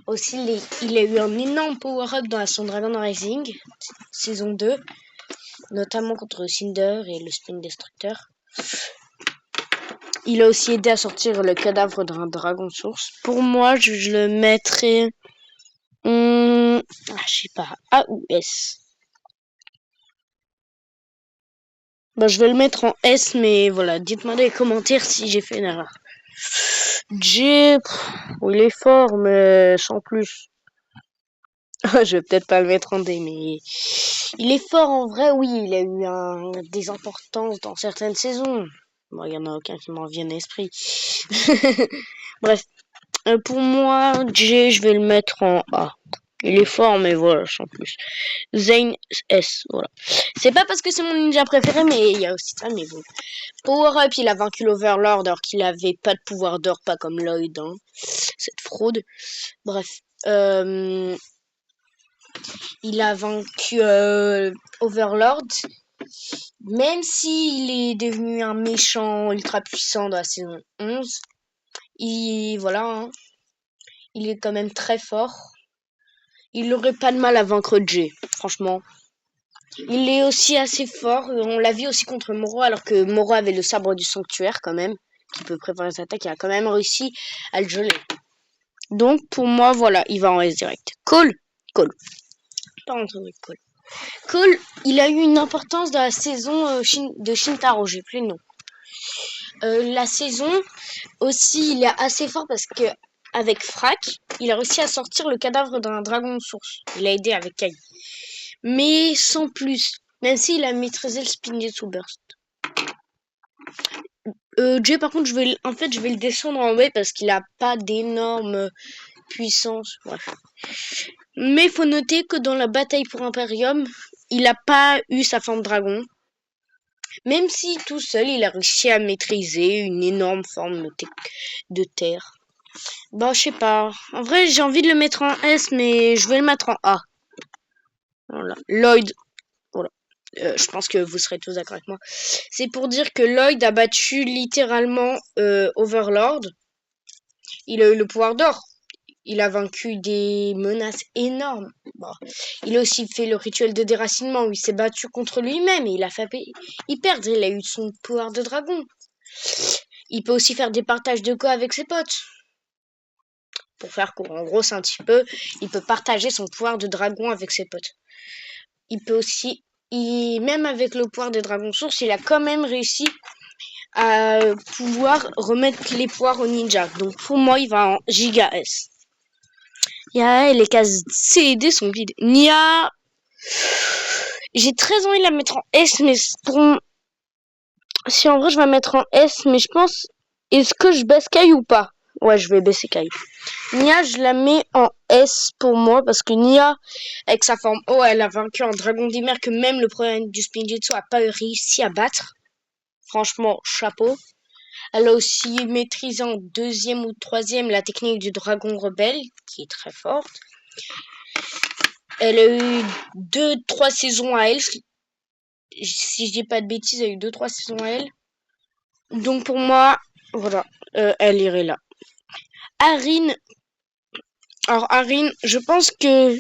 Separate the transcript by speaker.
Speaker 1: Aussi, il a eu un énorme power-up dans son Dragon Rising, saison 2, notamment contre Cinder et le Spin Destructor. Il a aussi aidé à sortir le cadavre d'un dragon source. Pour moi, je le mettrais... je sais pas, A ou S. Bah, je vais le mettre en S, mais voilà, dites-moi dans les commentaires si j'ai fait une erreur. J, il est fort, mais sans plus. Je vais peut-être pas le mettre en D, mais il est fort en vrai, oui. Il a eu des importances dans certaines saisons. Bon, il y en a aucun qui m'en vient à l'esprit. Bref, pour moi, J, je vais le mettre en A. Il est fort, mais voilà, sans plus. Zane S, voilà. C'est pas parce que c'est mon ninja préféré, mais il y a aussi ça, mais bon. Power Up, il a vaincu l'Overlord alors qu'il avait pas de pouvoir d'or, pas comme Lloyd, hein. Cette fraude. Bref. Il a vaincu Overlord. Même s'il est devenu un méchant ultra puissant dans la saison 11. Voilà, hein. Il est quand même très fort. Il n'aurait pas de mal à vaincre Jay, franchement. Il est aussi assez fort. On l'a vu aussi contre Moro, alors que Moro avait le sabre du sanctuaire quand même, qui peut préparer ses attaques. Il a quand même réussi à le geler. Donc pour moi, voilà, il va en S direct. Cole. Pas entre Cole. Cole, il a eu une importance dans la saison de Shintaro, j'ai plus le nom. La saison aussi, il est assez fort parce que avec Frac, il a réussi à sortir le cadavre d'un dragon source. Il a aidé avec Kai. Mais sans plus. Même s'il a maîtrisé le Spinjitzu Burst. Jay, par contre, je vais le descendre en way parce qu'il a pas d'énorme puissance. Bref. Mais faut noter que dans la bataille pour Imperium, il a pas eu sa forme dragon. Même si tout seul, il a réussi à maîtriser une énorme forme de terre. Bah, je sais pas. En vrai, j'ai envie de le mettre en S, mais je vais le mettre en A. Voilà. Lloyd. Voilà. Je pense que vous serez tous d'accord avec moi. C'est pour dire que Lloyd a battu littéralement Overlord. Il a eu le pouvoir d'or. Il a vaincu des menaces énormes. Bon. Il a aussi fait le rituel de déracinement où il s'est battu contre lui-même et il a fait y perdre. Il a eu son pouvoir de dragon. Il peut aussi faire des partages de go avec ses potes. Pour faire court, en gros, c'est un petit peu... Il peut partager son pouvoir de dragon avec ses potes. Il peut aussi... même avec le pouvoir des dragons sources, il a quand même réussi à pouvoir remettre les pouvoirs au ninja. Donc pour moi, il va en Giga S. Les cases C et D sont vides. Nia, j'ai très envie de la mettre en S, mais si en vrai je vais la mettre en S, mais je pense, est-ce que je baisse Kai ou pas? Ouais, je vais baisser Kai. Nia, je la mets en S pour moi, parce que Nia, avec sa forme O, elle a vaincu un dragon d'hiver que même le problème du Spinjitzu a pas réussi à battre. Franchement, chapeau. Elle a aussi maîtrisé en 2e ou 3e la technique du dragon rebelle, qui est très forte. Elle a eu 2-3 saisons à elle. Si je dis pas de bêtises, elle a eu 2-3 saisons à elle. Donc pour moi, voilà, elle irait là. Arin. Alors Arin, je pense que